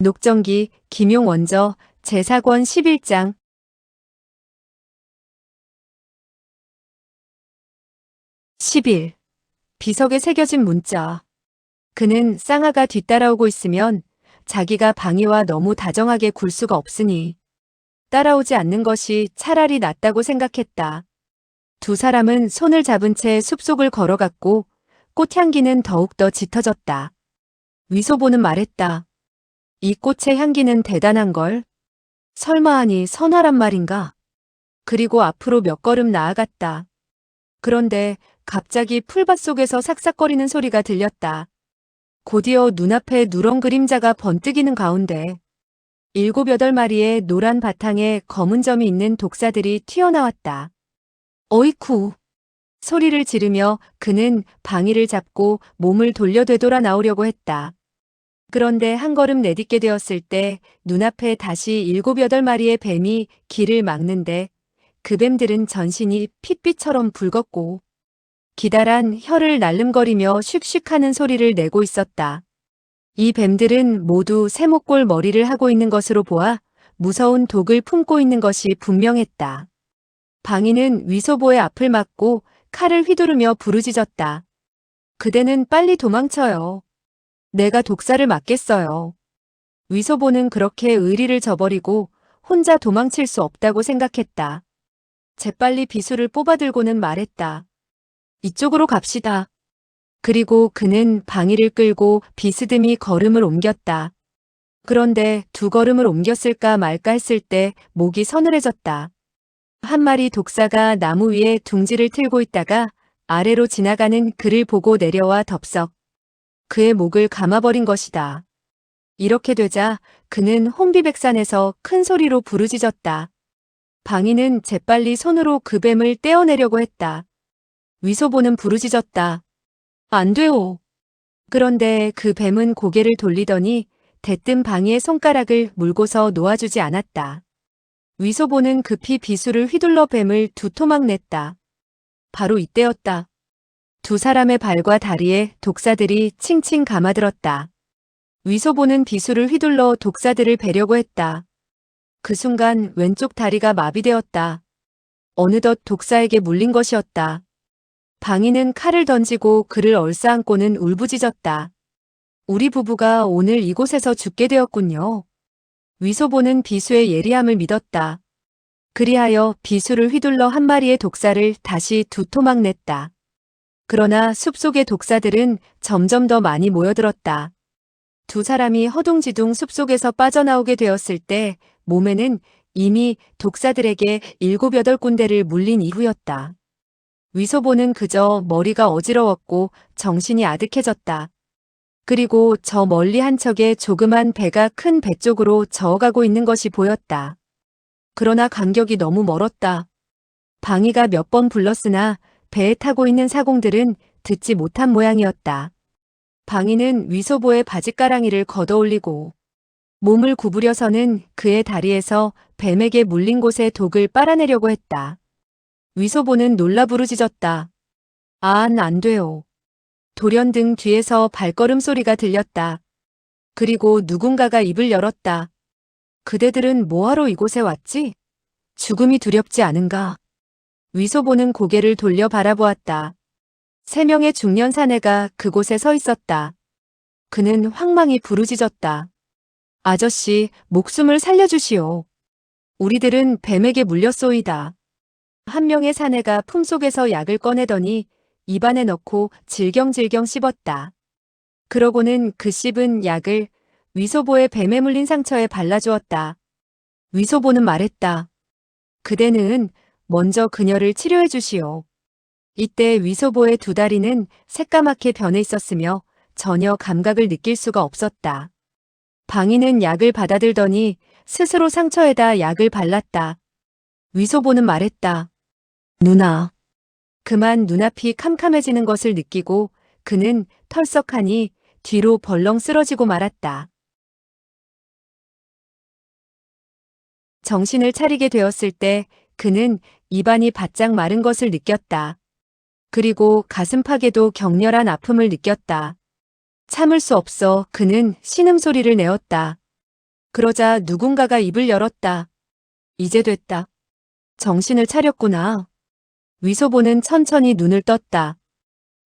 녹정기, 김용원저, 제사권 11장. 10일. 비석에 새겨진 문자. 그는 쌍아가 뒤따라오고 있으면 자기가 방이와 너무 다정하게 굴 수가 없으니 따라오지 않는 것이 차라리 낫다고 생각했다. 두 사람은 손을 잡은 채 숲속을 걸어갔고 꽃향기는 더욱더 짙어졌다. 위소보는 말했다. 이 꽃의 향기는 대단한걸. 설마하니 선화란 말인가? 그리고 앞으로 몇 걸음 나아갔다. 그런데 갑자기 풀밭 속에서 삭삭거리는 소리가 들렸다. 곧이어 눈앞에 누런 그림자가 번뜩이는 가운데 7~8마리의 노란 바탕에 검은 점이 있는 독사들이 튀어나왔다. 어이쿠! 소리를 지르며 그는 방이를 잡고 몸을 돌려 되돌아 나오려고 했다. 그런데 한 걸음 내딛게 되었을 때 눈앞에 다시 7~8마리의 뱀이 길을 막는데 그 뱀들은 전신이 핏빛처럼 붉었고 기다란 혀를 날름거리며 슉슉하는 소리를 내고 있었다. 이 뱀들은 모두 세모꼴 머리를 하고 있는 것으로 보아 무서운 독을 품고 있는 것이 분명했다. 방이는 위소보의 앞을 막고 칼을 휘두르며 부르짖었다. 그대는 빨리 도망쳐요. 내가 독사를 막겠어요. 위소보는 그렇게 의리를 저버리고 혼자 도망칠 수 없다고 생각했다. 재빨리 비수를 뽑아들고는 말했다. 이쪽으로 갑시다. 그리고 그는 방이를 끌고 비스듬히 걸음을 옮겼다. 그런데 2걸음을 옮겼을까 말까 했을 때 목이 서늘해졌다. 한 마리 독사가 나무 위에 둥지를 틀고 있다가 아래로 지나가는 그를 보고 내려와 덥석 그의 목을 감아버린 것이다. 이렇게 되자 그는 혼비백산에서 큰 소리로 부르짖었다. 방이는 재빨리 손으로 그 뱀을 떼어내려고 했다. 위소보는 부르짖었다. 안 돼요. 그런데 그 뱀은 고개를 돌리더니 대뜸 방이의 손가락을 물고서 놓아주지 않았다. 위소보는 급히 비수를 휘둘러 뱀을 2토막 냈다. 바로 이때였다. 두 사람의 발과 다리에 독사들이 칭칭 감아들었다. 위소보는 비수를 휘둘러 독사들을 베려고 했다. 그 순간 왼쪽 다리가 마비되었다. 어느덧 독사에게 물린 것이었다. 방이는 칼을 던지고 그를 얼싸안고는 울부짖었다. 우리 부부가 오늘 이곳에서 죽게 되었군요. 위소보는 비수의 예리함을 믿었다. 그리하여 비수를 휘둘러 한 마리의 독사를 다시 2토막 냈다. 그러나 숲속의 독사들은 점점 더 많이 모여들었다. 두 사람이 허둥지둥 숲속에서 빠져나오게 되었을 때 몸에는 이미 독사들에게 7~8군데를 물린 이후였다. 위소보는 그저 머리가 어지러웠고 정신이 아득해졌다. 그리고 저 멀리 한 척의 조그만 배가 큰 배 쪽으로 저어가고 있는 것이 보였다. 그러나 간격이 너무 멀었다. 방이가 몇 번 불렀으나 배에 타고 있는 사공들은 듣지 못한 모양이었다. 방이는 위소보의 바짓가랑이를 걷어올리고 몸을 구부려서는 그의 다리에서 뱀에게 물린 곳의 독을 빨아내려고 했다. 위소보는 놀라 부르짖었다. 안 돼요. 돌연등 뒤에서 발걸음 소리가 들렸다. 그리고 누군가가 입을 열었다. 그대들은 뭐하러 이곳에 왔지? 죽음이 두렵지 않은가? 위소보는 고개를 돌려 바라보았다. 3명의 중년 사내가 그곳에 서 있었다. 그는 황망히 부르짖었다. 아저씨, 목숨을 살려주시오. 우리들은 뱀에게 물렸소이다. 한 명의 사내가 품속에서 약을 꺼내더니 입안에 넣고 질경질경 씹었다. 그러고는 그 씹은 약을 위소보의 뱀에 물린 상처에 발라주었다. 위소보는 말했다. 그대는 먼저 그녀를 치료해 주시오. 이때 위소보의 2다리는 새까맣게 변해 있었으며 전혀 감각을 느낄 수가 없었다. 방이는 약을 받아들더니 스스로 상처에다 약을 발랐다. 위소보는 말했다. 누나. 그만 눈앞이 캄캄해지는 것을 느끼고 그는 털썩하니 뒤로 벌렁 쓰러지고 말았다. 정신을 차리게 되었을 때 그는 입안이 바짝 마른 것을 느꼈다. 그리고 가슴팍에도 격렬한 아픔을 느꼈다. 참을 수 없어 그는 신음소리를 내었다. 그러자 누군가가 입을 열었다. 이제 됐다. 정신을 차렸구나. 위소보는 천천히 눈을 떴다.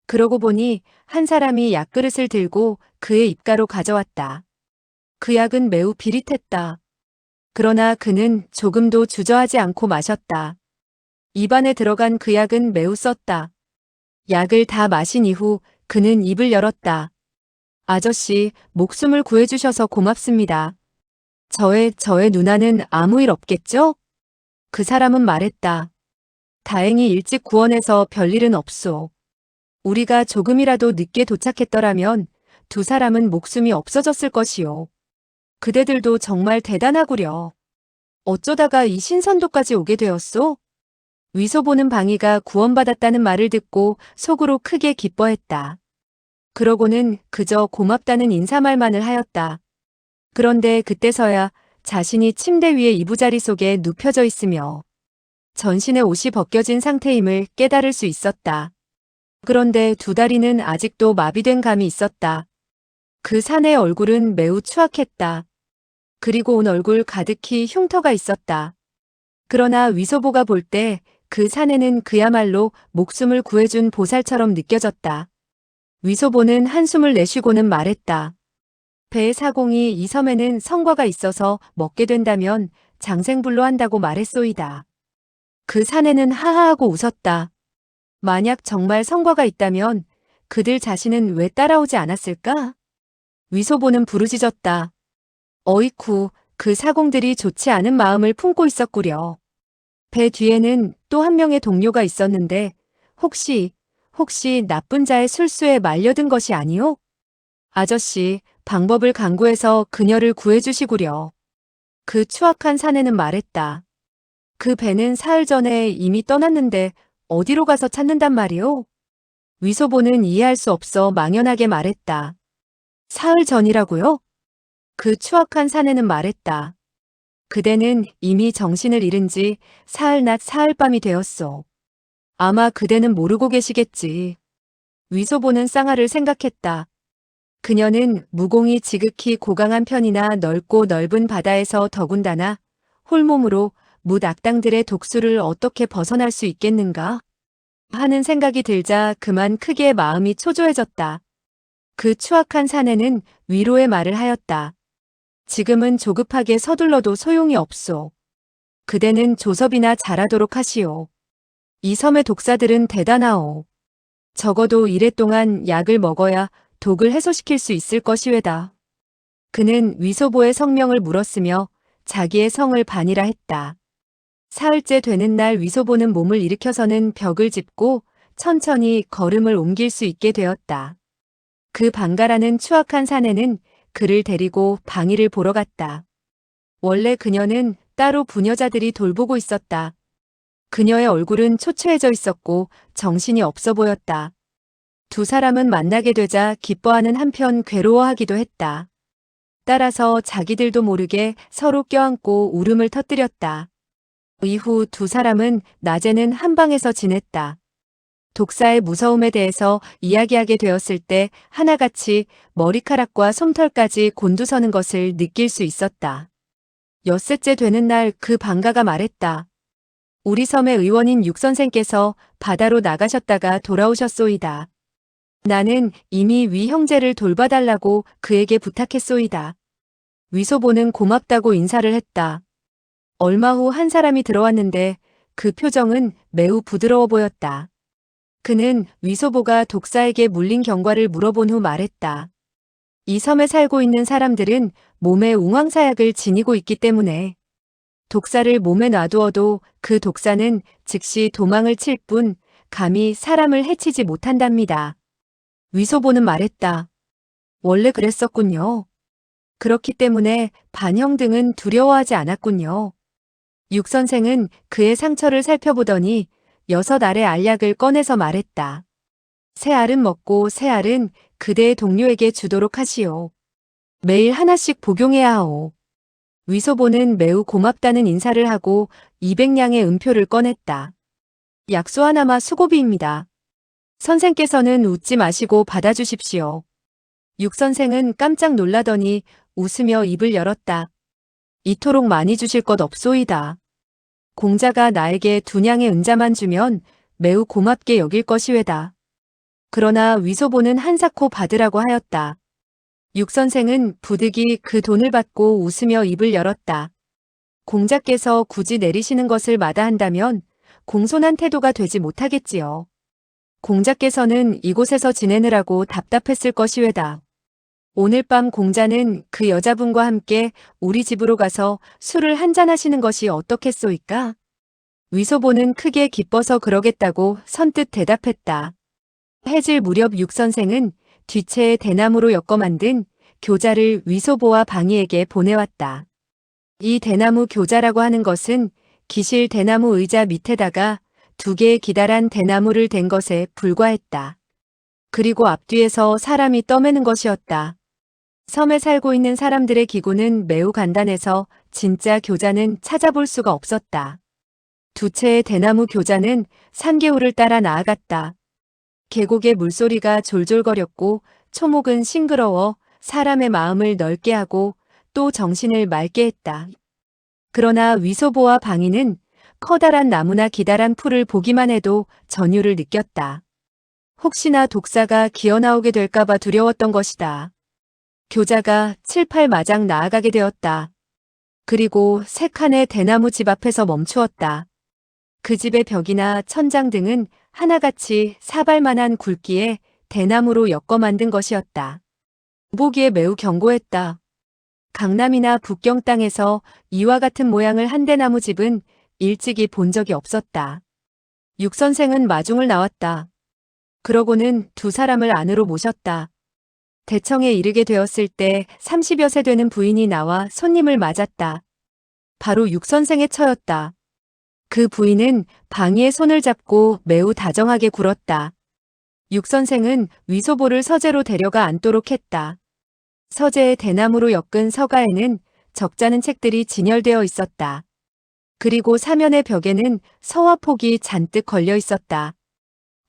그러고 보니 한 사람이 약그릇을 들고 그의 입가로 가져왔다. 그 약은 매우 비릿했다. 그러나 그는 조금도 주저하지 않고 마셨다. 입안에 들어간 그 약은 매우 썼다. 약을 다 마신 이후 그는 입을 열었다. 아저씨, 목숨을 구해주셔서 고맙습니다. 저의 누나는 아무 일 없겠죠? 그 사람은 말했다. 다행히 일찍 구원해서 별일은 없소. 우리가 조금이라도 늦게 도착했더라면 두 사람은 목숨이 없어졌을 것이오. 그대들도 정말 대단하구려. 어쩌다가 이 신선도까지 오게 되었소? 위소보는 방이가 구원받았다는 말을 듣고 속으로 크게 기뻐했다. 그러고는 그저 고맙다는 인사말만을 하였다. 그런데 그때서야 자신이 침대 위의 이부자리 속에 눕혀져 있으며 전신의 옷이 벗겨진 상태임을 깨달을 수 있었다. 그런데 두 다리는 아직도 마비된 감이 있었다. 그 사내의 얼굴은 매우 추악했다. 그리고 온 얼굴 가득히 흉터가 있었다. 그러나 위소보가 볼 때 그 사내는 그야말로 목숨을 구해준 보살처럼 느껴졌다. 위소보는 한숨을 내쉬고는 말했다. 배의 사공이 이 섬에는 성과가 있어서 먹게 된다면 장생불로 한다고 말했소이다. 그 사내는 하하하고 웃었다. 만약 정말 성과가 있다면 그들 자신은 왜 따라오지 않았을까? 위소보는 부르짖었다. 어이쿠, 그 사공들이 좋지 않은 마음을 품고 있었구려. 배 뒤에는 또 한 명의 동료가 있었는데 혹시 나쁜 자의 술수에 말려든 것이 아니오? 아저씨, 방법을 강구해서 그녀를 구해주시구려. 그 추악한 사내는 말했다. 그 배는 사흘 전에 이미 떠났는데 어디로 가서 찾는단 말이오? 위소보는 이해할 수 없어 망연하게 말했다. 사흘 전이라고요? 그 추악한 사내는 말했다. 그대는 이미 정신을 잃은 지 사흘 낮 사흘 밤이 되었소. 아마 그대는 모르고 계시겠지. 위소보는 쌍아를 생각했다. 그녀는 무공이 지극히 고강한 편이나 넓고 넓은 바다에서 더군다나 홀몸으로 뭇악당들의 독수를 어떻게 벗어날 수 있겠는가? 하는 생각이 들자 그만 크게 마음이 초조해졌다. 그 추악한 사내는 위로의 말을 하였다. 지금은 조급하게 서둘러도 소용이 없소. 그대는 조섭이나 잘하도록 하시오. 이 섬의 독사들은 대단하오. 적어도 이래 동안 약을 먹어야 독을 해소시킬 수 있을 것이외다. 그는 위소보의 성명을 물었으며 자기의 성을 반이라 했다. 사흘째 되는 날 위소보는 몸을 일으켜서는 벽을 짚고 천천히 걸음을 옮길 수 있게 되었다. 그 방가라는 추악한 사내는 그를 데리고 방이를 보러 갔다. 원래 그녀는 따로 부녀자들이 돌보고 있었다. 그녀의 얼굴은 초췌해져 있었고 정신이 없어 보였다. 두 사람은 만나게 되자 기뻐하는 한편 괴로워하기도 했다. 따라서 자기들도 모르게 서로 껴안고 울음을 터뜨렸다. 이후 두 사람은 낮에는 한 방에서 지냈다. 독사의 무서움에 대해서 이야기하게 되었을 때 하나같이 머리카락과 솜털까지 곤두서는 것을 느낄 수 있었다. 엿새째 되는 날 그 방가가 말했다. 우리 섬의 의원인 육선생께서 바다로 나가셨다가 돌아오셨소이다. 나는 이미 위 형제를 돌봐달라고 그에게 부탁했소이다. 위소보는 고맙다고 인사를 했다. 얼마 후 한 사람이 들어왔는데 그 표정은 매우 부드러워 보였다. 그는 위소보가 독사에게 물린 경과를 물어본 후 말했다. 이 섬에 살고 있는 사람들은 몸에 웅황사약을 지니고 있기 때문에 독사를 몸에 놔두어도 그 독사는 즉시 도망을 칠 뿐 감히 사람을 해치지 못한답니다. 위소보는 말했다. 원래 그랬었군요. 그렇기 때문에 반형 등은 두려워하지 않았군요. 육선생은 그의 상처를 살펴보더니 6알의 알약을 꺼내서 말했다. 3알은 먹고 3알은 그대의 동료에게 주도록 하시오. 매일 하나씩 복용해야 하오. 위소보는 매우 고맙다는 인사를 하고 200냥의 은표를 꺼냈다. 약수 하나마 수고비입니다. 선생께서는 웃지 마시고 받아주십시오. 육선생은 깜짝 놀라더니 웃으며 입을 열었다. 이토록 많이 주실 것 없소이다. 공자가 나에게 두냥의 은자만 주면 매우 고맙게 여길 것이외다. 그러나 위소보는 한사코 받으라고 하였다. 육선생은 부득이 그 돈을 받고 웃으며 입을 열었다. 공자께서 굳이 내리시는 것을 마다한다면 공손한 태도가 되지 못하겠지요. 공자께서는 이곳에서 지내느라고 답답했을 것이외다. 오늘 밤 공자는 그 여자분과 함께 우리 집으로 가서 술을 한잔 하시는 것이 어떻겠소이까? 위소보는 크게 기뻐서 그러겠다고 선뜻 대답했다. 해질 무렵 육선생은 뒤채에 대나무로 엮어 만든 교자를 위소보와 방이에게 보내왔다. 이 대나무 교자라고 하는 것은 기실 대나무 의자 밑에다가 2개의 기다란 대나무를 댄 것에 불과했다. 그리고 앞뒤에서 사람이 떠매는 것이었다. 섬에 살고 있는 사람들의 기구는 매우 간단해서 진짜 교자는 찾아볼 수가 없었다. 2채의 대나무 교자는 산개울을 따라 나아갔다. 계곡의 물소리가 졸졸거렸고 초목은 싱그러워 사람의 마음을 넓게 하고 또 정신을 맑게 했다. 그러나 위소보와 방이는 커다란 나무나 기다란 풀을 보기만 해도 전율을 느꼈다. 혹시나 독사가 기어나오게 될까봐 두려웠던 것이다. 교자가 7, 8마장 나아가게 되었다. 그리고 3칸의 대나무 집 앞에서 멈추었다. 그 집의 벽이나 천장 등은 하나같이 사발만한 굵기에 대나무로 엮어 만든 것이었다. 보기에 매우 견고했다. 강남이나 북경 땅에서 이와 같은 모양을 한 대나무 집은 일찍이 본 적이 없었다. 육선생은 마중을 나왔다. 그러고는 2 사람을 안으로 모셨다. 대청에 이르게 되었을 때 30여 세 되는 부인이 나와 손님을 맞았다. 바로 육선생의 처였다. 그 부인은 방이의 손을 잡고 매우 다정하게 굴었다. 육선생은 위소보를 서재로 데려가 앉도록 했다. 서재의 대나무로 엮은 서가에는 적잖은 책들이 진열되어 있었다. 그리고 사면의 벽에는 서화폭이 잔뜩 걸려 있었다.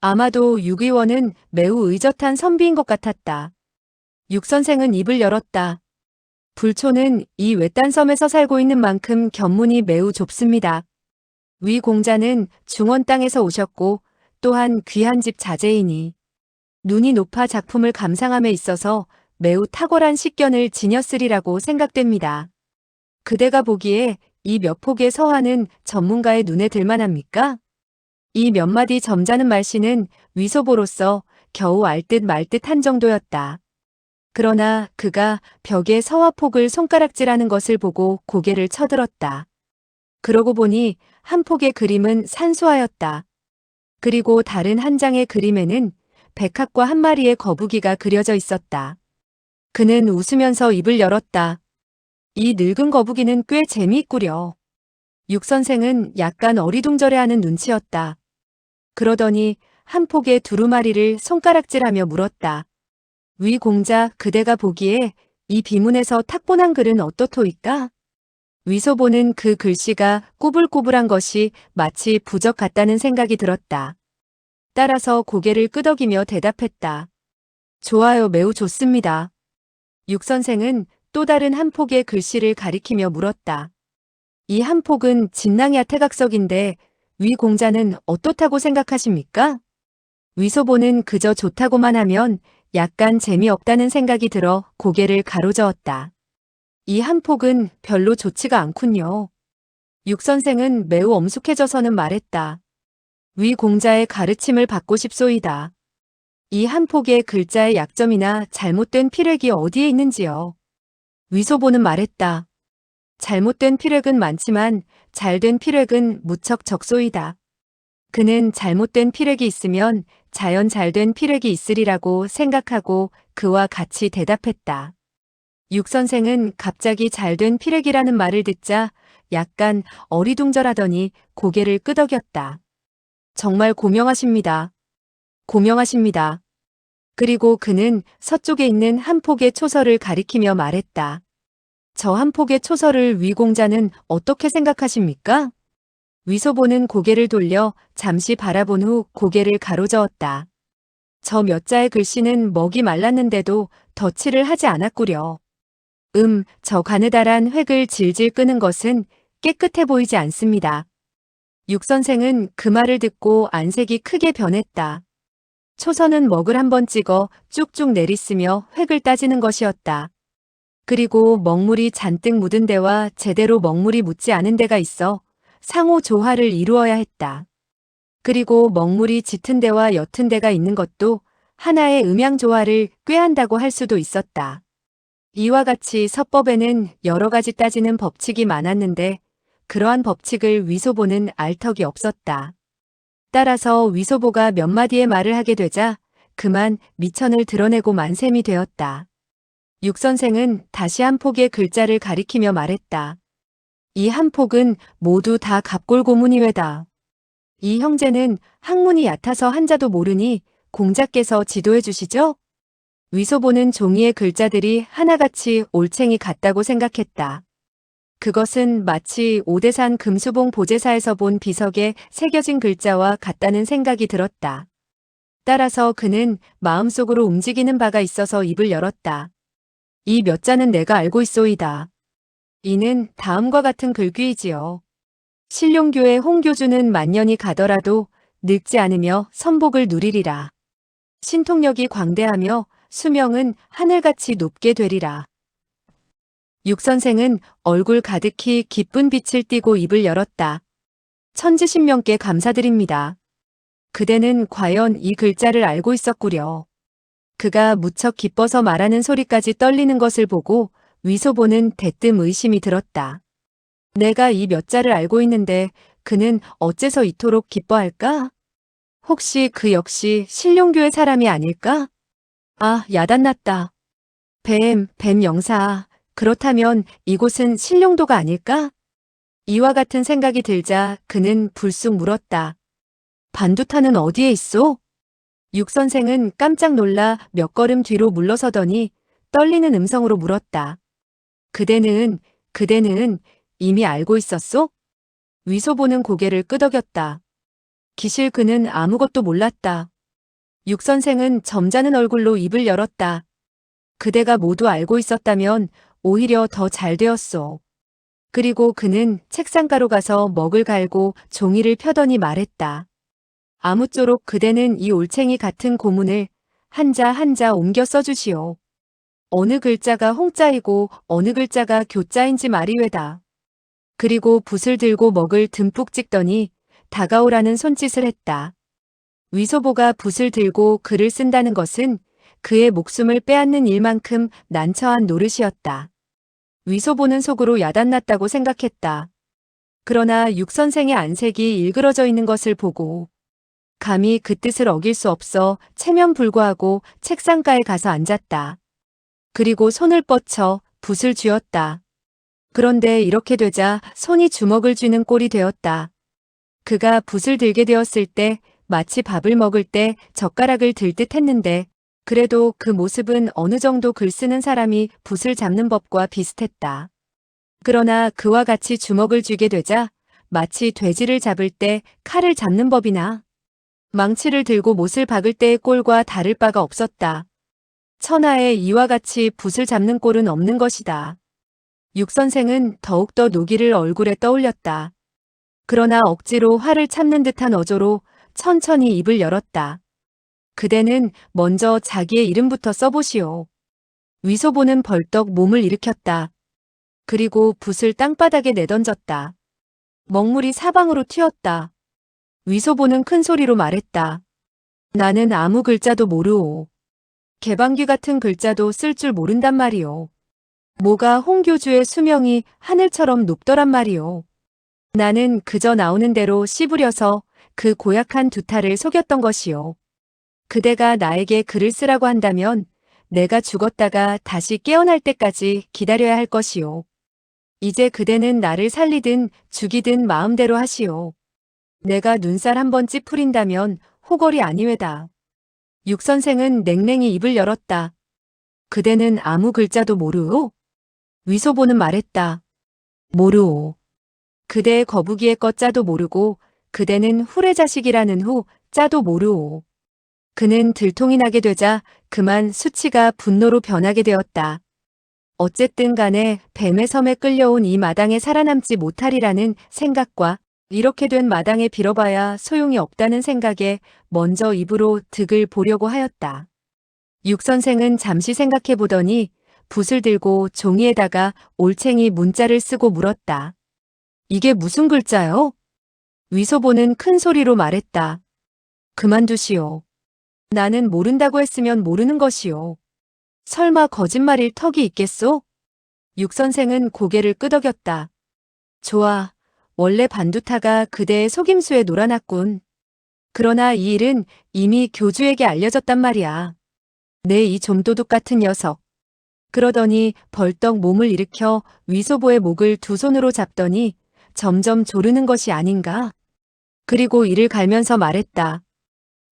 아마도 육의원은 매우 의젓한 선비인 것 같았다. 육선생은 입을 열었다. 불초는 이 외딴 섬에서 살고 있는 만큼 견문이 매우 좁습니다. 위 공자는 중원 땅에서 오셨고 또한 귀한 집 자제이니 눈이 높아 작품을 감상함에 있어서 매우 탁월한 식견을 지녔으리라고 생각됩니다. 그대가 보기에 이 몇 폭의 서화는 전문가의 눈에 들만합니까? 이 몇 마디 점잖은 말씨는 위소보로서 겨우 알듯 말듯 한 정도였다. 그러나 그가 벽에 서화폭을 손가락질하는 것을 보고 고개를 쳐들었다. 그러고 보니 한 폭의 그림은 산수화였다. 그리고 다른 한 장의 그림에는 백합과 한 마리의 거북이가 그려져 있었다. 그는 웃으면서 입을 열었다. 이 늙은 거북이는 꽤 재미있구려. 육선생은 약간 어리둥절해하는 눈치였다. 그러더니 한 폭의 두루마리를 손가락질하며 물었다. 위 공자, 그대가 보기에 이 비문에서 탁본한 글은 어떻소이까? 위소보는 그 글씨가 꾸불꾸불한 것이 마치 부적 같다는 생각이 들었다. 따라서 고개를 끄덕이며 대답했다. 좋아요, 매우 좋습니다. 육선생은 또 다른 한 폭의 글씨를 가리키며 물었다. 이 한 폭은 진낭야 태각석인데 위 공자는 어떻다고 생각하십니까? 위소보는 그저 좋다고만 하면 약간 재미없다는 생각이 들어 고개를 가로저었다. 이 한 폭은 별로 좋지가 않군요. 육선생은 매우 엄숙해져서는 말했다. 위 공자의 가르침을 받고 싶소이다. 이 한 폭의 글자의 약점이나 잘못된 필획이 어디에 있는지요? 위소보는 말했다. 잘못된 필획은 많지만 잘된 필획은 무척 적소이다. 그는 잘못된 필획이 있으면 자연 잘된 필획이 있으리라고 생각하고 그와 같이 대답했다. 육선생은 갑자기 잘된 필획이라는 말을 듣자 약간 어리둥절하더니 고개를 끄덕였다. 정말 고명하십니다. 고명하십니다. 그리고 그는 서쪽에 있는 한 폭의 초서를 가리키며 말했다. 저 한 폭의 초서를 위 공자는 어떻게 생각하십니까? 위소보는 고개를 돌려 잠시 바라본 후 고개를 가로저었다. 저 몇 자의 글씨는 먹이 말랐는데도 덧칠을 하지 않았구려. 저 가느다란 획을 질질 끄는 것은 깨끗해 보이지 않습니다. 육 선생은 그 말을 듣고 안색이 크게 변했다. 초선은 먹을 한번 찍어 쭉쭉 내리쓰며 획을 따지는 것이었다. 그리고 먹물이 잔뜩 묻은 데와 제대로 먹물이 묻지 않은 데가 있어 상호 조화를 이루어야 했다. 그리고 먹물이 짙은 데와 옅은 데가 있는 것도 하나의 음양 조화를 꾀한다고 할 수도 있었다. 이와 같이 서법에는 여러 가지 따지는 법칙이 많았는데 그러한 법칙을 위소보는 알 턱이 없었다. 따라서 위소보가 몇 마디의 말을 하게 되자 그만 미천을 드러내고 만셈이 되었다. 육 선생은 다시 한 폭의 글자를 가리키며 말했다. 이 한 폭은 모두 다 갑골고문이외다. 이 형제는 학문이 얕아서 한자도 모르니 공자께서 지도해 주시죠? 위소보는 종이의 글자들이 하나같이 올챙이 같다고 생각했다. 그것은 마치 오대산 금수봉 보제사에서 본 비석에 새겨진 글자와 같다는 생각이 들었다. 따라서 그는 마음속으로 움직이는 바가 있어서 입을 열었다. 이 몇 자는 내가 알고 있소이다. 이는 다음과 같은 글귀이지요. 신룡교의 홍교주는 만년이 가더라도 늙지 않으며 선복을 누리리라. 신통력이 광대하며 수명은 하늘같이 높게 되리라. 육 선생은 얼굴 가득히 기쁜 빛을 띠고 입을 열었다. 천지신명께 감사드립니다. 그대는 과연 이 글자를 알고 있었구려. 그가 무척 기뻐서 말하는 소리까지 떨리는 것을 보고 위소보는 대뜸 의심이 들었다. 내가 이 몇 자를 알고 있는데 그는 어째서 이토록 기뻐할까? 혹시 그 역시 신룡교의 사람이 아닐까? 아, 야단났다. 뱀 영사. 그렇다면 이곳은 신룡도가 아닐까? 이와 같은 생각이 들자 그는 불쑥 물었다. 반두타는 어디에 있소? 육 선생은 깜짝 놀라 몇 걸음 뒤로 물러서더니 떨리는 음성으로 물었다. 그대는 이미 알고 있었소? 위소보는 고개를 끄덕였다. 기실 그는 아무것도 몰랐다. 육 선생은 점잖은 얼굴로 입을 열었다. 그대가 모두 알고 있었다면 오히려 더 잘 되었소. 그리고 그는 책상가로 가서 먹을 갈고 종이를 펴더니 말했다. 아무쪼록 그대는 이 올챙이 같은 고문을 한자 한자 옮겨 써주시오. 어느 글자가 홍자이고 어느 글자가 교자인지 말이외다. 그리고 붓을 들고 먹을 듬뿍 찍더니 다가오라는 손짓을 했다. 위소보가 붓을 들고 글을 쓴다는 것은 그의 목숨을 빼앗는 일만큼 난처한 노릇이었다. 위소보는 속으로 야단났다고 생각했다. 그러나 육 선생의 안색이 일그러져 있는 것을 보고 감히 그 뜻을 어길 수 없어 체면불구하고 책상가에 가서 앉았다. 그리고 손을 뻗쳐 붓을 쥐었다. 그런데 이렇게 되자 손이 주먹을 쥐는 꼴이 되었다. 그가 붓을 들게 되었을 때 마치 밥을 먹을 때 젓가락을 들 듯 했는데 그래도 그 모습은 어느 정도 글 쓰는 사람이 붓을 잡는 법과 비슷했다. 그러나 그와 같이 주먹을 쥐게 되자 마치 돼지를 잡을 때 칼을 잡는 법이나 망치를 들고 못을 박을 때의 꼴과 다를 바가 없었다. 천하에 이와 같이 붓을 잡는 꼴은 없는 것이다. 육 선생은 더욱더 노기를 얼굴에 떠올렸다. 그러나 억지로 화를 참는 듯한 어조로 천천히 입을 열었다. 그대는 먼저 자기의 이름부터 써보시오. 위소보는 벌떡 몸을 일으켰다. 그리고 붓을 땅바닥에 내던졌다. 먹물이 사방으로 튀었다. 위소보는 큰 소리로 말했다. 나는 아무 글자도 모르오. 개방귀 같은 글자도 쓸 줄 모른단 말이오. 뭐가 홍교주의 수명이 하늘처럼 높더란 말이오. 나는 그저 나오는 대로 씹으려서 그 고약한 두타를 속였던 것이오. 그대가 나에게 글을 쓰라고 한다면 내가 죽었다가 다시 깨어날 때까지 기다려야 할 것이오. 이제 그대는 나를 살리든 죽이든 마음대로 하시오. 내가 눈살 한번 찌푸린다면 호걸이 아니외다. 육 선생은 냉랭히 입을 열었다. 그대는 아무 글자도 모르오? 위소보는 말했다. 모르오. 그대의 거북이의 것 자도 모르고 그대는 후레자식이라는 후 자도 모르오. 그는 들통이 나게 되자 그만 수치가 분노로 변하게 되었다. 어쨌든 간에 뱀의 섬에 끌려온 이 마당에 살아남지 못하리라는 생각과 이렇게 된 마당에 빌어봐야 소용이 없다는 생각에 먼저 입으로 득을 보려고 하였다. 육 선생은 잠시 생각해 보더니 붓을 들고 종이에다가 올챙이 문자를 쓰고 물었다. 이게 무슨 글자요? 위소보는 큰 소리로 말했다. 그만두시오. 나는 모른다고 했으면 모르는 것이오. 설마 거짓말일 턱이 있겠소? 육 선생은 고개를 끄덕였다. 좋아. 원래 반두타가 그대의 속임수에 놀아났군. 그러나 이 일은 이미 교주에게 알려졌단 말이야. 내 이 좀도둑 같은 녀석. 그러더니 벌떡 몸을 일으켜 위소보의 목을 두 손으로 잡더니 점점 조르는 것이 아닌가. 그리고 이를 갈면서 말했다.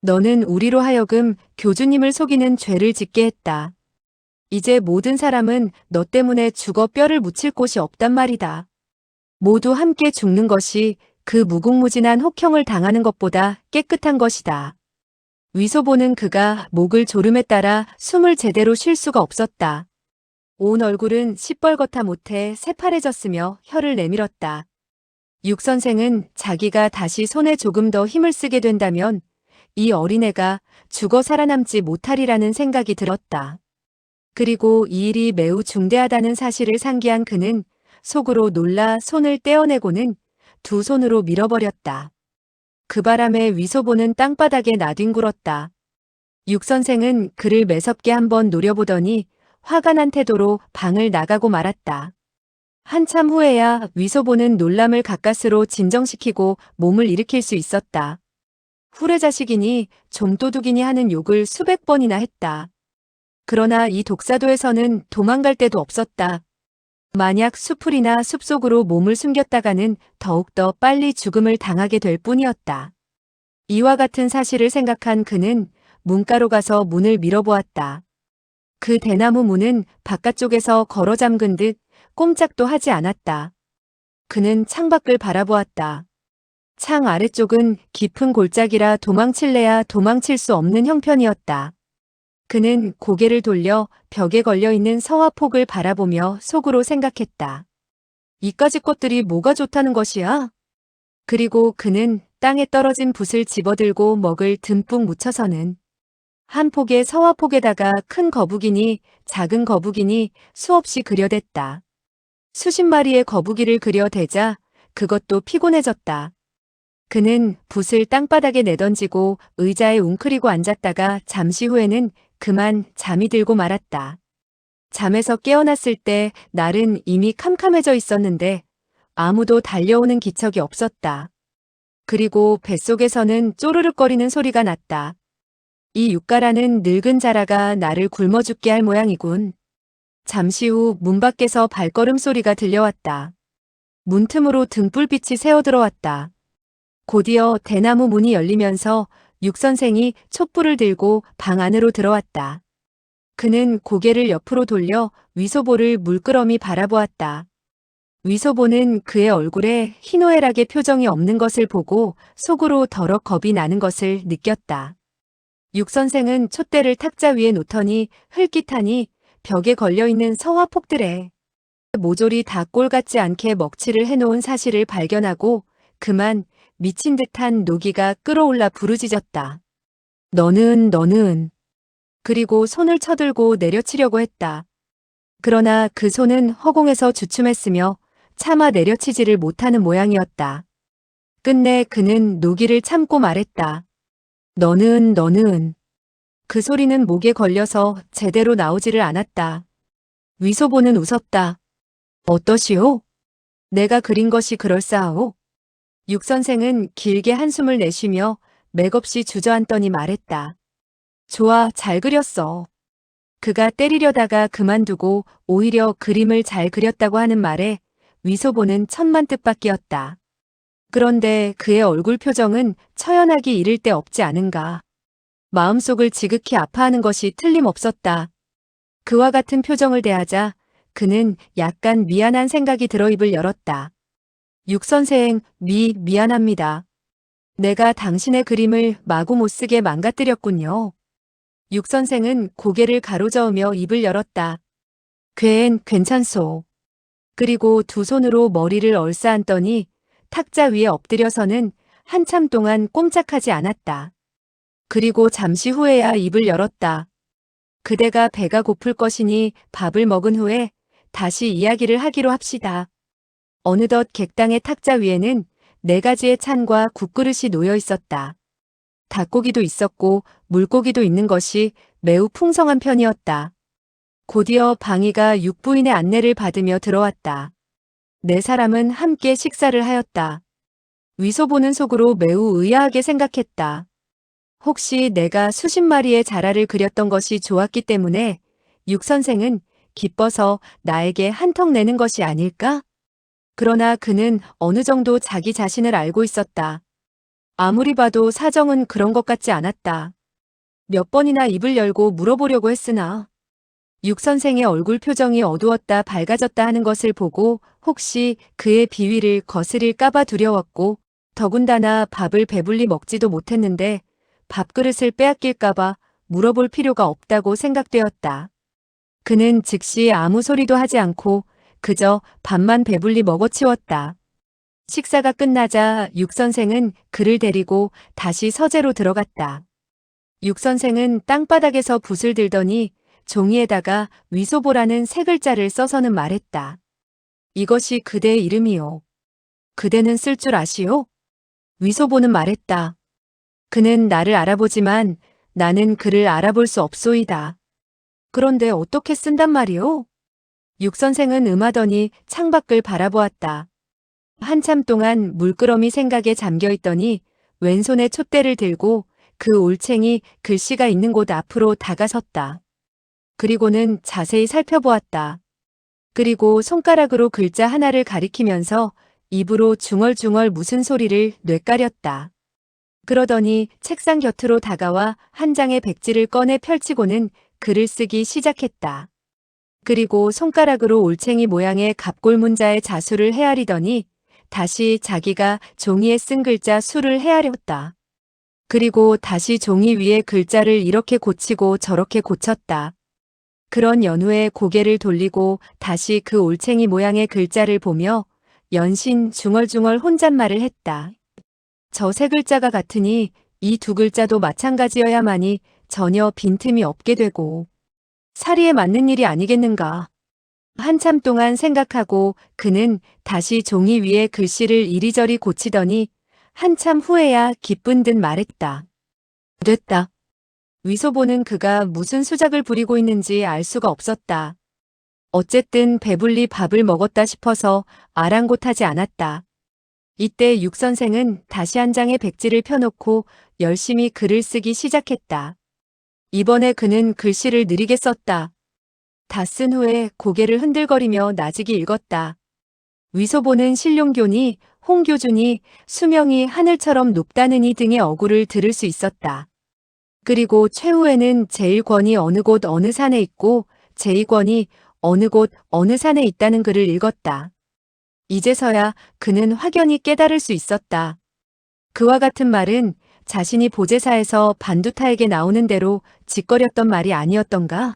너는 우리로 하여금 교주님을 속이는 죄를 짓게 했다. 이제 모든 사람은 너 때문에 죽어 뼈를 묻힐 곳이 없단 말이다. 모두 함께 죽는 것이 그 무궁무진한 혹형을 당하는 것보다 깨끗한 것이다. 위소보는 그가 목을 조름에 따라 숨을 제대로 쉴 수가 없었다. 온 얼굴은 시뻘겋다 못해 새파래졌으며 혀를 내밀었다. 육 선생은 자기가 다시 손에 조금 더 힘을 쓰게 된다면 이 어린애가 죽어 살아남지 못하리라는 생각이 들었다. 그리고 이 일이 매우 중대하다는 사실을 상기한 그는 속으로 놀라 손을 떼어내고는 두 손으로 밀어버렸다. 그 바람에 위소보는 땅바닥에 나뒹굴었다. 육 선생은 그를 매섭게 한번 노려보더니 화가 난 태도로 방을 나가고 말았다. 한참 후에야 위소보는 놀람을 가까스로 진정시키고 몸을 일으킬 수 있었다. 후레자식이니 좀도둑이니 하는 욕을 수백 번이나 했다. 그러나 이 독사도에서는 도망갈 데도 없었다. 만약 수풀이나 숲속으로 몸을 숨겼다가는 더욱더 빨리 죽음을 당하게 될 뿐이었다. 이와 같은 사실을 생각한 그는 문가로 가서 문을 밀어보았다. 그 대나무 문은 바깥쪽에서 걸어 잠근 듯 꼼짝도 하지 않았다. 그는 창밖을 바라보았다. 창 아래쪽은 깊은 골짜기라 도망칠래야 도망칠 수 없는 형편이었다. 그는 고개를 돌려 벽에 걸려있는 서화폭을 바라보며 속으로 생각했다. 이까짓 것들이 뭐가 좋다는 것이야? 그리고 그는 땅에 떨어진 붓을 집어들고 먹을 듬뿍 묻혀서는 한 폭의 서화폭에다가 큰 거북이니 작은 거북이니 수없이 그려댔다. 수십 마리의 거북이를 그려대자 그것도 피곤해졌다. 그는 붓을 땅바닥에 내던지고 의자에 웅크리고 앉았다가 잠시 후에는 그만 잠이 들고 말았다. 잠에서 깨어났을 때 날은 이미 캄캄해져 있었는데 아무도 달려오는 기척이 없었다. 그리고 뱃속에서는 쪼르륵거리는 소리가 났다. 이 육가라는 늙은 자라가 나를 굶어 죽게 할 모양이군. 잠시 후 문 밖에서 발걸음 소리가 들려왔다. 문틈으로 등불빛이 새어들어왔다. 곧이어 대나무 문이 열리면서 육 선생이 촛불을 들고 방 안으로 들어왔다. 그는 고개를 옆으로 돌려 위소보를 물끄러미 바라보았다. 위소보는 그의 얼굴에 희노애락의 표정이 없는 것을 보고 속으로 더럭 겁이 나는 것을 느꼈다. 육 선생은 촛대를 탁자 위에 놓더니 흘깃하니 벽에 걸려있는 서화폭들에 모조리 다 꼴 같지 않게 먹칠을 해놓은 사실을 발견하고 그만 미친 듯한 노기가 끌어올라 부르짖었다. 너는. 그리고 손을 쳐들고 내려치려고 했다. 그러나 그 손은 허공에서 주춤했으며 차마 내려치지를 못하는 모양이었다. 끝내 그는 노기를 참고 말했다. 너는. 그 소리는 목에 걸려서 제대로 나오지를 않았다. 위소보는 웃었다. 어떠시오? 내가 그린 것이 그럴싸하오? 육 선생은 길게 한숨을 내쉬며 맥없이 주저앉더니 말했다. 좋아, 잘 그렸어. 그가 때리려다가 그만두고 오히려 그림을 잘 그렸다고 하는 말에 위소보는 천만 뜻밖이었다. 그런데 그의 얼굴 표정은 처연하기 이를 데 없지 않은가. 마음속을 지극히 아파하는 것이 틀림없었다. 그와 같은 표정을 대하자 그는 약간 미안한 생각이 들어 입을 열었다. 육 선생, 미안합니다. 내가 당신의 그림을 마구 못쓰게 망가뜨렸군요. 육 선생은 고개를 가로저으며 입을 열었다. 괜 괜찮소. 그리고 두 손으로 머리를 얼싸안더니 탁자 위에 엎드려서는 한참 동안 꼼짝하지 않았다. 그리고 잠시 후에야 입을 열었다. 그대가 배가 고플 것이니 밥을 먹은 후에 다시 이야기를 하기로 합시다. 어느덧 객당의 탁자 위에는 4가지의 찬과 국그릇이 놓여 있었다. 닭고기도 있었고 물고기도 있는 것이 매우 풍성한 편이었다. 곧이어 방이가 육부인의 안내를 받으며 들어왔다. 4사람은 함께 식사를 하였다. 위소보는 속으로 매우 의아하게 생각했다. 혹시 내가 수십 마리의 자라를 그렸던 것이 좋았기 때문에 육 선생은 기뻐서 나에게 한턱 내는 것이 아닐까? 그러나 그는 어느 정도 자기 자신을 알고 있었다. 아무리 봐도 사정은 그런 것 같지 않았다. 몇 번이나 입을 열고 물어보려고 했으나 육 선생의 얼굴 표정이 어두웠다 밝아졌다 하는 것을 보고 혹시 그의 비위를 거스릴까봐 두려웠고 더군다나 밥을 배불리 먹지도 못했는데 밥그릇을 빼앗길까봐 물어볼 필요가 없다고 생각되었다. 그는 즉시 아무 소리도 하지 않고 그저 밥만 배불리 먹어치웠다. 식사가 끝나자 육 선생은 그를 데리고 다시 서재로 들어갔다. 육 선생은 땅바닥에서 붓을 들더니 종이에다가 위소보라는 3글자를 써서는 말했다. 이것이 그대의 이름이요. 그대는 쓸 줄 아시오? 위소보는 말했다. 그는 나를 알아보지만 나는 그를 알아볼 수 없소이다. 그런데 어떻게 쓴단 말이오? 육 선생은 음하더니 창밖을 바라보았다. 한참 동안 물끄러미 생각에 잠겨 있더니 왼손에 촛대를 들고 그 올챙이 글씨가 있는 곳 앞으로 다가섰다. 그리고는 자세히 살펴보았다. 그리고 손가락으로 글자 하나를 가리키면서 입으로 중얼중얼 무슨 소리를 뇌까렸다. 그러더니 책상 곁으로 다가와 한 장의 백지를 꺼내 펼치고는 글을 쓰기 시작했다. 그리고 손가락으로 올챙이 모양의 갑골문자의 자수를 헤아리더니 다시 자기가 종이에 쓴 글자 수를 헤아렸다. 그리고 다시 종이 위에 글자를 이렇게 고치고 저렇게 고쳤다. 그런 연후에 고개를 돌리고 다시 그 올챙이 모양의 글자를 보며 연신 중얼중얼 혼잣말을 했다. 저 3글자가 같으니 이 2글자도 마찬가지여야만이 전혀 빈틈이 없게 되고 사리에 맞는 일이 아니겠는가. 한참 동안 생각하고 그는 다시 종이 위에 글씨를 이리저리 고치더니 한참 후에야 기쁜 듯 말했다. 됐다. 위소보는 그가 무슨 수작을 부리고 있는지 알 수가 없었다. 어쨌든 배불리 밥을 먹었다 싶어서 아랑곳하지 않았다. 이때 육 선생은 다시 한 장의 백지를 펴놓고 열심히 글을 쓰기 시작했다. 이번에 그는 글씨를 느리게 썼다. 다 쓴 후에 고개를 흔들거리며 나직이 읽었다. 위소보는 신룡교니, 홍교주니, 수명이 하늘처럼 높다느니 등의 어구를 들을 수 있었다. 그리고 최후에는 제1권이 어느 곳 어느 산에 있고 제2권이 어느 곳 어느 산에 있다는 글을 읽었다. 이제서야 그는 확연히 깨달을 수 있었다. 그와 같은 말은 자신이 보제사에서 반두타에게 나오는 대로 짓거렸던 말이 아니었던가?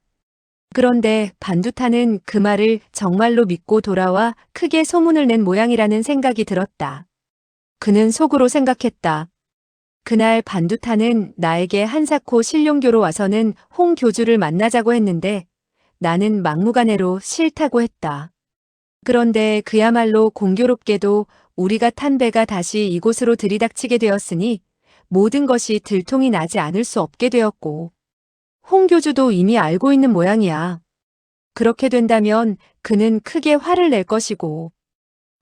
그런데 반두타는 그 말을 정말로 믿고 돌아와 크게 소문을 낸 모양이라는 생각이 들었다. 그는 속으로 생각했다. 그날 반두타는 나에게 한사코 신룡교로 와서는 홍 교주를 만나자고 했는데 나는 막무가내로 싫다고 했다. 그런데 그야말로 공교롭게도 우리가 탄 배가 다시 이곳으로 들이닥치게 되었으니 모든 것이 들통이 나지 않을 수 없게 되었고 홍 교주도 이미 알고 있는 모양이야. 그렇게 된다면 그는 크게 화를 낼 것이고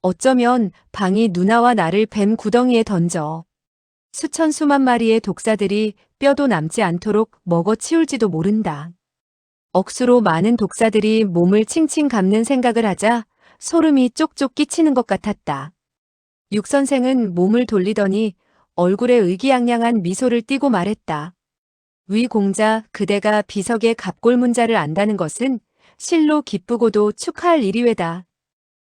어쩌면 방이 누나와 나를 뱀 구덩이에 던져 수천 수만 마리의 독사들이 뼈도 남지 않도록 먹어치울지도 모른다. 억수로 많은 독사들이 몸을 칭칭 감는 생각을 하자 소름이 쪽쪽 끼치는 것 같았다. 육 선생은 몸을 돌리더니 얼굴에 의기양양한 미소를 띠고 말했다. 위 공자, 그대가 비석의 갑골문자를 안다는 것은 실로 기쁘고도 축하할 일이외다.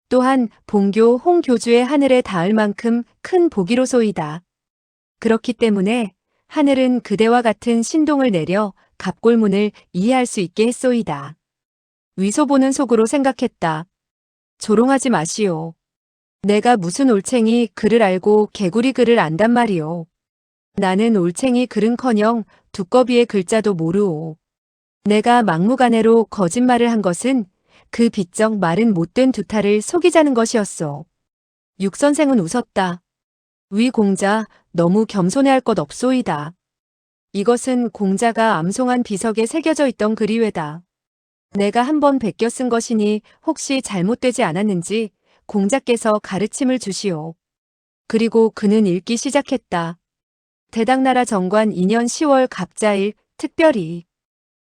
또한 본교 홍 교주의 하늘에 닿을 만큼 큰 복이로소이다. 그렇기 때문에 하늘은 그대와 같은 신동을 내려 갑골문을 이해할 수 있게 했소이다. 위소보는 속으로 생각했다. 조롱하지 마시오. 내가 무슨 올챙이 글을 알고 개구리 글을 안단 말이오. 나는 올챙이 글은커녕 두꺼비의 글자도 모르오. 내가 막무가내로 거짓말을 한 것은 그 비쩍 마른 못된 두타를 속이자는 것이었소. 육 선생은 웃었다. 위 공자, 너무 겸손해할 것 없소이다. 이것은 공자가 암송한 비석에 새겨져 있던 글이외다. 내가 한번 베껴 쓴 것이니 혹시 잘못되지 않았는지 공자께서 가르침을 주시오. 그리고 그는 읽기 시작했다. 대당나라 정관 2년 10월 갑자일 특별히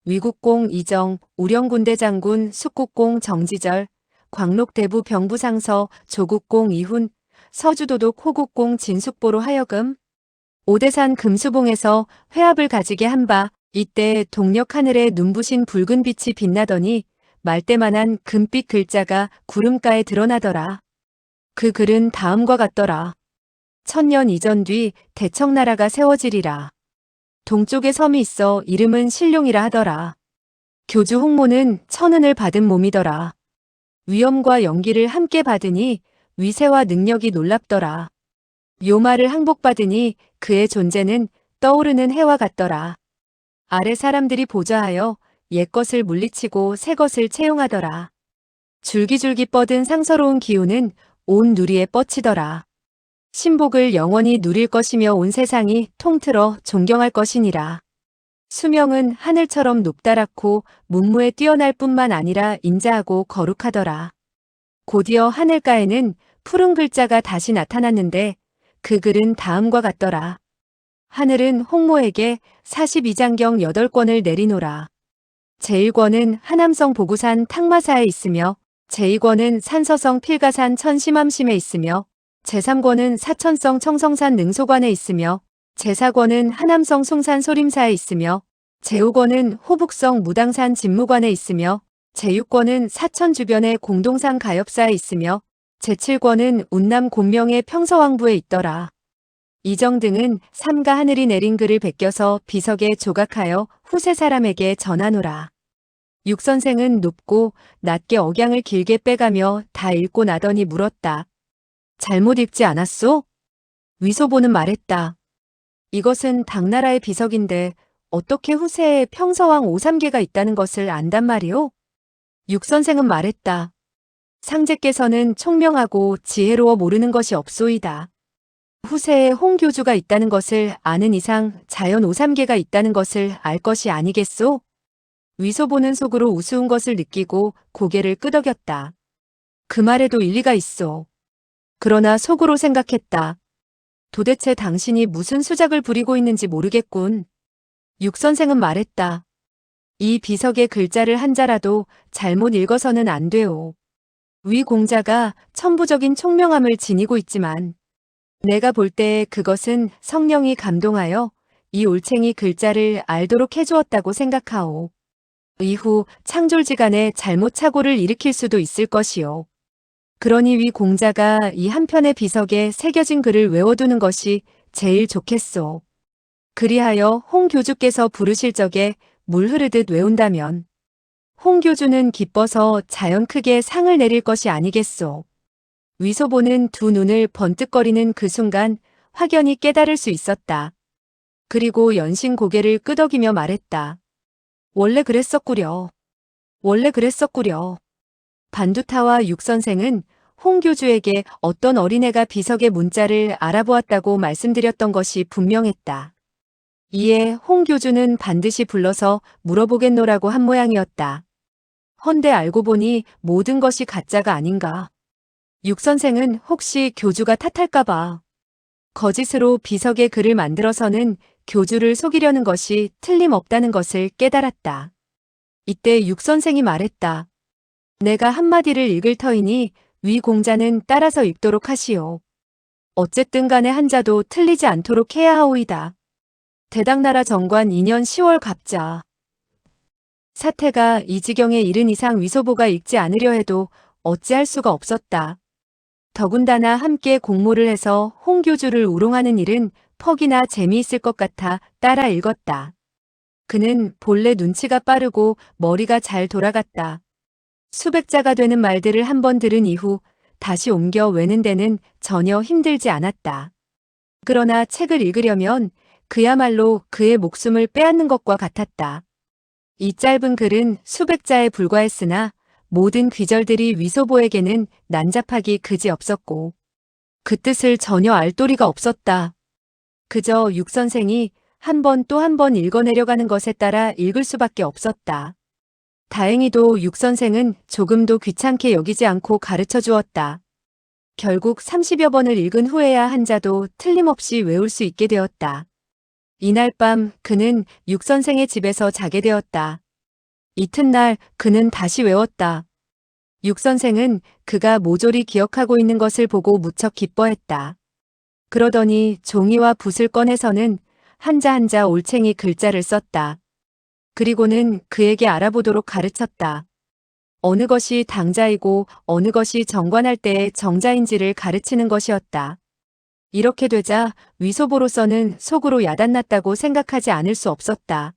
위국공 이정, 우령군대 장군 숙국공 정지절, 광록대부 병부상서 조국공 이훈, 서주도독 호국공 진숙보로 하여금 오대산 금수봉에서 회합을 가지게 한 바 이때 동력 하늘에 눈부신 붉은 빛이 빛나더니 말대만한 금빛 글자가 구름가에 드러나더라. 그 글은 다음과 같더라. 천년 이전 뒤 대청나라가 세워지리라. 동쪽에 섬이 있어 이름은 신룡이라 하더라. 교주 홍모는 천은을 받은 몸이더라. 위엄과 연기를 함께 받으니 위세와 능력이 놀랍더라. 요마를 항복받으니 그의 존재는 떠오르는 해와 같더라. 아래 사람들이 보좌하여 옛것을 물리치고 새것을 채용하더라. 줄기줄기 뻗은 상서로운 기운은 온 누리에 뻗치더라. 신복을 영원히 누릴 것이며 온 세상이 통틀어 존경할 것이니라. 수명은 하늘처럼 높다랗고 문무에 뛰어날 뿐만 아니라 인자하고 거룩하더라. 곧이어 하늘가에는 푸른 글자가 다시 나타났는데 그 글은 다음과 같더라. 하늘은 홍모에게 42장경 8권을 내리노라. 제1권은 하남성 보구산 탕마사에 있으며 제2권은 산서성 필가산 천심암심에 있으며 제3권은 사천성 청성산 능소관에 있으며 제4권은 하남성 송산 소림사에 있으며 제5권은 호북성 무당산 진무관에 있으며 제6권은 사천 주변의 공동산 가엽사에 있으며 제7권은 운남 곤명의 평서왕부에 있더라. 이정 등은 삼가 하늘이 내린 글을 베껴서 비석에 조각하여 후세 사람에게 전하노라. 육 선생은 높고 낮게 억양을 길게 빼가며 다 읽고 나더니 물었다. 잘못 읽지 않았소? 위소보는 말했다. 이것은 당나라의 비석인데 어떻게 후세에 평서왕 오삼계가 있다는 것을 안단 말이오? 육 선생은 말했다. 상제께서는 총명하고 지혜로워 모르는 것이 없소이다. 후세에 홍교주가 있다는 것을 아는 이상 자연 오삼계가 있다는 것을 알 것이 아니겠소? 위소보는 속으로 우스운 것을 느끼고 고개를 끄덕였다. 그 말에도 일리가 있어. 그러나 속으로 생각했다. 도대체 당신이 무슨 수작을 부리고 있는지 모르겠군. 육 선생은 말했다. 이 비석의 글자를 한자라도 잘못 읽어서는 안 돼요. 위 공자가 천부적인 총명함을 지니고 있지만 내가 볼 때 그것은 성령이 감동하여 이 올챙이 글자를 알도록 해주었다고 생각하오. 이후 창졸지간에 잘못 착오를 일으킬 수도 있을 것이요. 그러니 위 공자가 이 한편의 비석에 새겨진 글을 외워두는 것이 제일 좋겠소. 그리하여 홍 교주께서 부르실 적에 물 흐르듯 외운다면 홍 교주는 기뻐서 자연 크게 상을 내릴 것이 아니겠소. 위소보는 두 눈을 번뜩거리는 그 순간 확연히 깨달을 수 있었다. 그리고 연신 고개를 끄덕이며 말했다. 원래 그랬었구려. 원래 그랬었구려. 반두타와 육 선생은 홍 교주에게 어떤 어린애가 비석의 문자를 알아보았다고 말씀드렸던 것이 분명했다. 이에 홍 교주는 반드시 불러서 물어보겠노라고 한 모양이었다. 헌데 알고 보니 모든 것이 가짜가 아닌가. 육 선생은 혹시 교주가 탓할까봐 거짓으로 비석의 글을 만들어서는 교주를 속이려는 것이 틀림없다는 것을 깨달았다. 이때 육 선생이 말했다. 내가 한마디를 읽을 터이니 위 공자는 따라서 읽도록 하시오. 어쨌든 간에 한자도 틀리지 않도록 해야 하오이다. 대당나라 정관 2년 10월 갑자. 사태가 이 지경에 이른 이상 위소보가 읽지 않으려 해도 어찌할 수가 없었다. 더군다나 함께 공모를 해서 홍 교주를 우롱하는 일은 퍽이나 재미있을 것 같아 따라 읽었다. 그는 본래 눈치가 빠르고 머리가 잘 돌아갔다. 수백자가 되는 말들을 한 번 들은 이후 다시 옮겨 외는 데는 전혀 힘들지 않았다. 그러나 책을 읽으려면 그야말로 그의 목숨을 빼앗는 것과 같았다. 이 짧은 글은 수백자에 불과했으나 모든 귀절들이 위소보에게는 난잡하기 그지없었고 그 뜻을 전혀 알 도리가 없었다. 그저 육 선생이 한 번 또 한 번 읽어내려가는 것에 따라 읽을 수밖에 없었다. 다행히도 육 선생은 조금도 귀찮게 여기지 않고 가르쳐 주었다. 결국 30여 번을 읽은 후에야 한자도 틀림없이 외울 수 있게 되었다. 이날 밤 그는 육 선생의 집에서 자게 되었다. 이튿날 그는 다시 외웠다. 육 선생은 그가 모조리 기억하고 있는 것을 보고 무척 기뻐했다. 그러더니 종이와 붓을 꺼내서는 한자 한자 올챙이 글자를 썼다. 그리고는 그에게 알아보도록 가르쳤다. 어느 것이 당자이고 어느 것이 정관할 때의 정자인지를 가르치는 것이었다. 이렇게 되자 위소보로서는 속으로 야단났다고 생각하지 않을 수 없었다.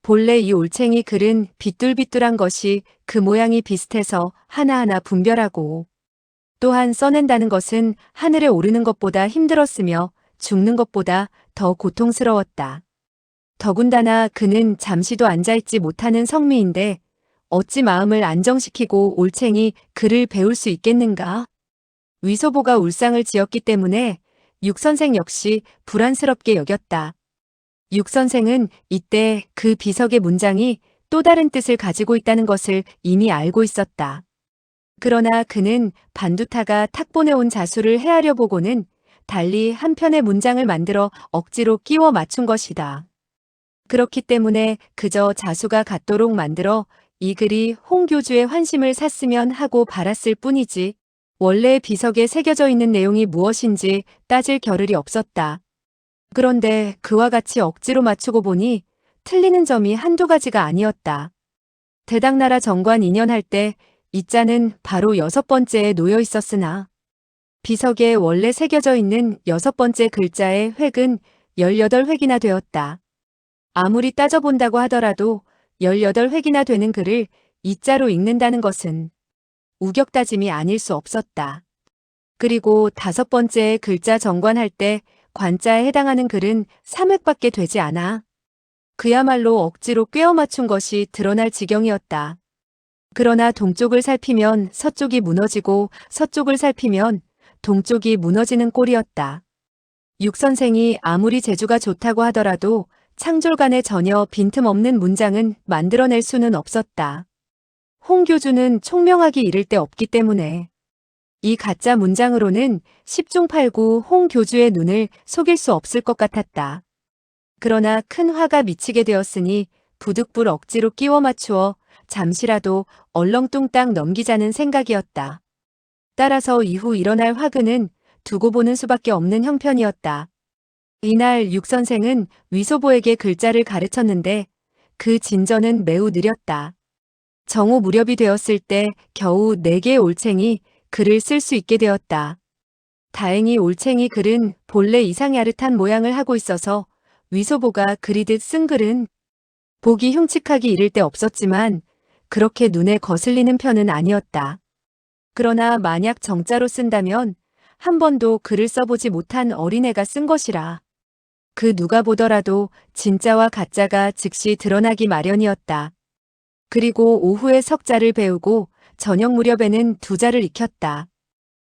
본래 이 올챙이 글은 비뚤비뚤한 것이 그 모양이 비슷해서 하나하나 분별하고 또한 써낸다는 것은 하늘에 오르는 것보다 힘들었으며 죽는 것보다 더 고통스러웠다. 더군다나 그는 잠시도 앉아있지 못하는 성미인데 어찌 마음을 안정시키고 올챙이 글을 배울 수 있겠는가? 위소보가 울상을 지었기 때문에 육 선생 역시 불안스럽게 여겼다. 육 선생은 이때 그 비석의 문장이 또 다른 뜻을 가지고 있다는 것을 이미 알고 있었다. 그러나 그는 반두타가 탁 보내온 자수를 헤아려 보고는 달리 한 편의 문장을 만들어 억지로 끼워 맞춘 것이다. 그렇기 때문에 그저 자수가 같도록 만들어 이 글이 홍교주의 환심을 샀으면 하고 바랐을 뿐이지 원래 비석에 새겨져 있는 내용이 무엇인지 따질 겨를이 없었다. 그런데 그와 같이 억지로 맞추고 보니 틀리는 점이 한두 가지가 아니었다. 대당나라 정관 2년 할 때 이 자는 바로 6번째에 놓여 있었으나 비석에 원래 새겨져 있는 6번째 글자의 획은 18획이나 되었다. 아무리 따져본다고 하더라도 18획이나 되는 글을 이 자로 읽는다는 것은 우격다짐이 아닐 수 없었다. 그리고 5번째 글자 정관할 때 관자에 해당하는 글은 3획밖에 되지 않아. 그야말로 억지로 꿰어 맞춘 것이 드러날 지경이었다. 그러나 동쪽을 살피면 서쪽이 무너지고 서쪽을 살피면 동쪽이 무너지는 꼴이었다. 육 선생이 아무리 재주가 좋다고 하더라도 창졸간에 전혀 빈틈없는 문장은 만들어낼 수는 없었다. 홍교주는 총명하기 이를 데 없기 때문에 이 가짜 문장으로는 10중 8구 홍교주의 눈을 속일 수 없을 것 같았다. 그러나 큰 화가 미치게 되었으니 부득불 억지로 끼워 맞추어 잠시라도 얼렁뚱땅 넘기자는 생각이었다. 따라서 이후 일어날 화근은 두고 보는 수밖에 없는 형편이었다. 이날 육 선생은 위소보에게 글자를 가르쳤는데 그 진전은 매우 느렸다. 정오 무렵이 되었을 때 겨우 4개의 올챙이 글을 쓸 수 있게 되었다. 다행히 올챙이 글은 본래 이상 야릇한 모양을 하고 있어서 위소보가 그리듯 쓴 글은 보기 흉측하기 이를 데 없었지만 그렇게 눈에 거슬리는 편은 아니었다. 그러나 만약 정자로 쓴다면 한 번도 글을 써보지 못한 어린애가 쓴 것이라 그 누가 보더라도 진짜와 가짜가 즉시 드러나기 마련이었다. 그리고 오후에 석자를 배우고 저녁 무렵에는 2자를 익혔다.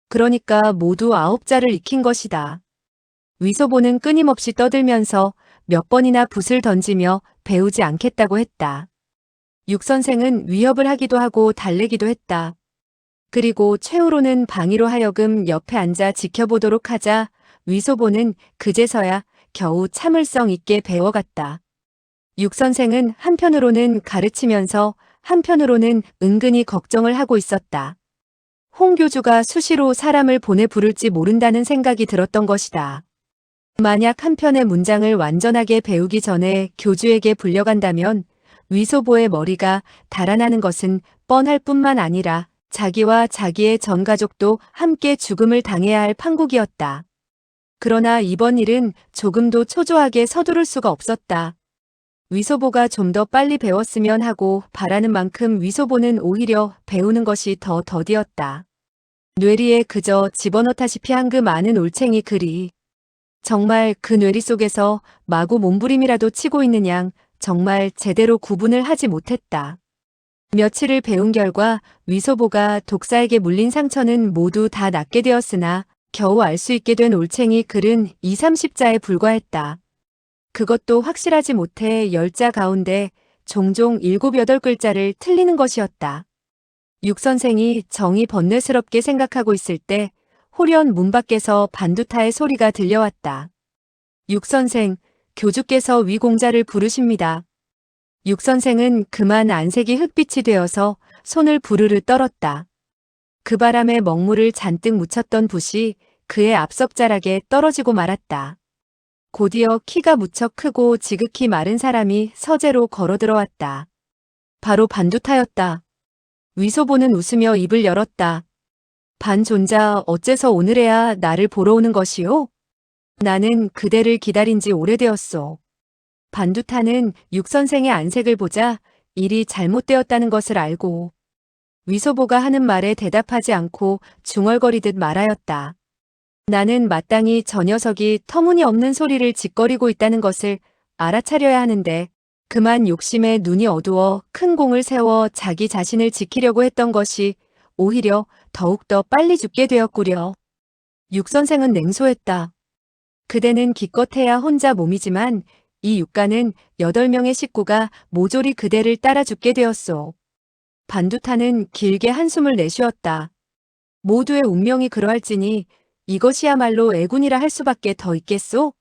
그러니까 모두 9자를 익힌 것이다. 위소보는 끊임없이 떠들면서 몇 번이나 붓을 던지며 배우지 않겠다고 했다. 육 선생은 위협을 하기도 하고 달래기도 했다. 그리고 최후로는 방위로 하여금 옆에 앉아 지켜보도록 하자 위소보는 그제서야 겨우 참을성 있게 배워갔다. 육 선생은 한편으로는 가르치면서 한편으로는 은근히 걱정을 하고 있었다. 홍교주가 수시로 사람을 보내 부를지 모른다는 생각이 들었던 것이다. 만약 한 편의 문장을 완전하게 배우기 전에 교주에게 불려간다면 위소보의 머리가 달아나는 것은 뻔할 뿐만 아니라 자기와 자기의 전 가족도 함께 죽음을 당해야 할 판국이었다. 그러나 이번 일은 조금도 초조하게 서두를 수가 없었다. 위소보가 좀 더 빨리 배웠으면 하고 바라는 만큼 위소보는 오히려 배우는 것이 더 더디었다. 뇌리에 그저 집어넣다시피 한 그 많은 올챙이 글이 정말 그 뇌리 속에서 마구 몸부림이라도 치고 있는 양 정말 제대로 구분을 하지 못했다. 며칠을 배운 결과 위소보가 독사에게 물린 상처는 모두 다 낫게 되었으나 겨우 알 수 있게 된 올챙이 글은 2, 30자에 불과했다. 그것도 확실하지 못해 10자 가운데 종종 7, 8글자를 틀리는 것이었다. 육 선생이 정이 번뇌스럽게 생각하고 있을 때 홀연 문 밖에서 반두타의 소리가 들려왔다. 육 선생, 교주께서 위공자를 부르십니다. 육 선생은 그만 안색이 흑빛이 되어서 손을 부르르 떨었다. 그 바람에 먹물을 잔뜩 묻혔던 붓이 그의 앞석자락에 떨어지고 말았다. 곧이어 키가 무척 크고 지극히 마른 사람이 서재로 걸어 들어왔다. 바로 반두타였다. 위소보는 웃으며 입을 열었다. 반존자 어째서 오늘에야 나를 보러 오는 것이오? 나는 그대를 기다린 지 오래되었소. 반두타는 육 선생의 안색을 보자 일이 잘못되었다는 것을 알고 위소보가 하는 말에 대답하지 않고 중얼거리듯 말하였다. 나는 마땅히 저 녀석이 터무니없는 소리를 짓거리고 있다는 것을 알아차려야 하는데 그만 욕심에 눈이 어두워 큰 공을 세워 자기 자신을 지키려고 했던 것이 오히려 더욱더 빨리 죽게 되었구려. 육 선생은 냉소했다. 그대는 기껏해야 혼자 몸이지만 이 육가는 8명의 식구가 모조리 그대를 따라 죽게 되었소. 반두타는 길게 한숨을 내쉬었다. 모두의 운명이 그러할지니 이것이야말로 애군이라 할 수밖에 더 있겠소?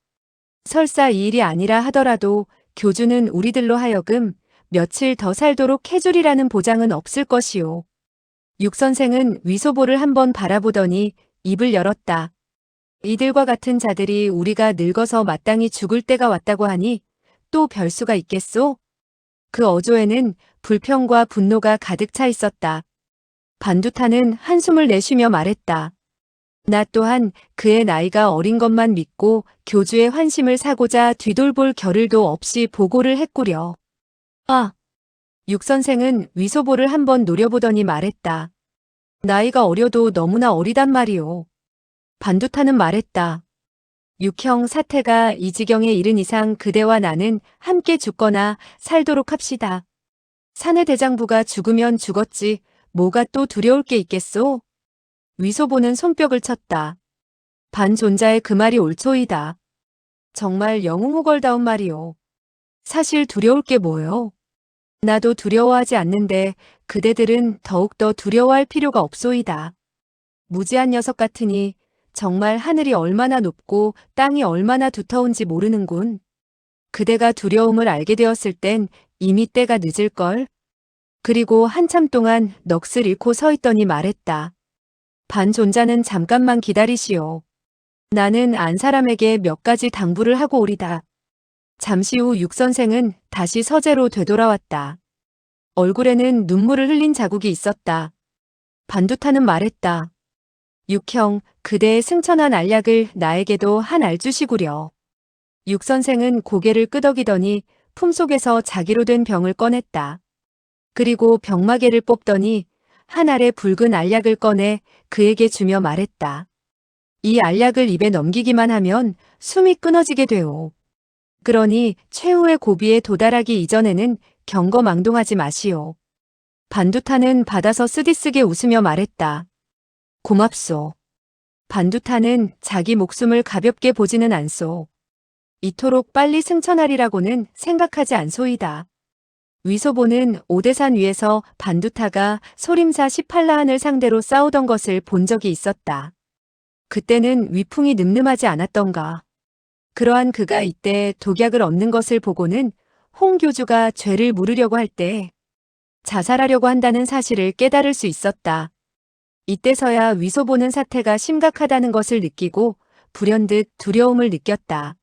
설사 이 일이 아니라 하더라도 교주는 우리들로 하여금 며칠 더 살도록 해주리라는 보장은 없을 것이오. 육 선생은 위소보를 한번 바라보더니 입을 열었다. 이들과 같은 자들이 우리가 늙어서 마땅히 죽을 때가 왔다고 하니 또 별수가 있겠소? 그 어조에는 불평과 분노가 가득 차 있었다. 반두타는 한숨을 내쉬며 말했다. 나 또한 그의 나이가 어린 것만 믿고 교주의 환심을 사고자 뒤돌볼 겨를도 없이 보고를 했구려. 아! 육 선생은 위소보를 한번 노려보더니 말했다. 나이가 어려도 너무나 어리단 말이오. 반두타는 말했다. 육형 사태가 이 지경에 이른 이상 그대와 나는 함께 죽거나 살도록 합시다. 사내 대장부가 죽으면 죽었지 뭐가 또 두려울 게 있겠소? 위소보는 손뼉을 쳤다. 반존자의 그 말이 옳소이다. 정말 영웅호걸다운 말이오. 사실 두려울 게 뭐요? 나도 두려워하지 않는데 그대들은 더욱더 두려워할 필요가 없소이다. 무지한 녀석 같으니 정말 하늘이 얼마나 높고 땅이 얼마나 두터운지 모르는군. 그대가 두려움을 알게 되었을 땐 이미 때가 늦을걸. 그리고 한참 동안 넋을 잃고 서 있더니 말했다. 반존자는 잠깐만 기다리시오. 나는 안 사람에게 몇 가지 당부를 하고 오리다. 잠시 후 육 선생은 다시 서재로 되돌아왔다. 얼굴에는 눈물을 흘린 자국이 있었다. 반두타는 말했다. 육형, 그대의 승천한 알약을 나에게도 한 알 주시구려. 육 선생은 고개를 끄덕이더니 품속에서 자기로 된 병을 꺼냈다. 그리고 병마개를 뽑더니 한 알의 붉은 알약을 꺼내 그에게 주며 말했다. 이 알약을 입에 넘기기만 하면 숨이 끊어지게 되오. 그러니 최후의 고비에 도달하기 이전에는 경거망동하지 마시오. 반두타는 받아서 쓰디쓰게 웃으며 말했다. 고맙소. 반두타는 자기 목숨을 가볍게 보지는 않소. 이토록 빨리 승천하리라고는 생각하지 않소이다. 위소보는 오대산 위에서 반두타가 소림사 18라한을 상대로 싸우던 것을 본 적이 있었다. 그때는 위풍이 늠름하지 않았던가. 그러한 그가 이때 독약을 얻는 것을 보고는 홍 교주가 죄를 물으려고 할 때 자살하려고 한다는 사실을 깨달을 수 있었다. 이때서야 위소보는 사태가 심각하다는 것을 느끼고 불현듯 두려움을 느꼈다.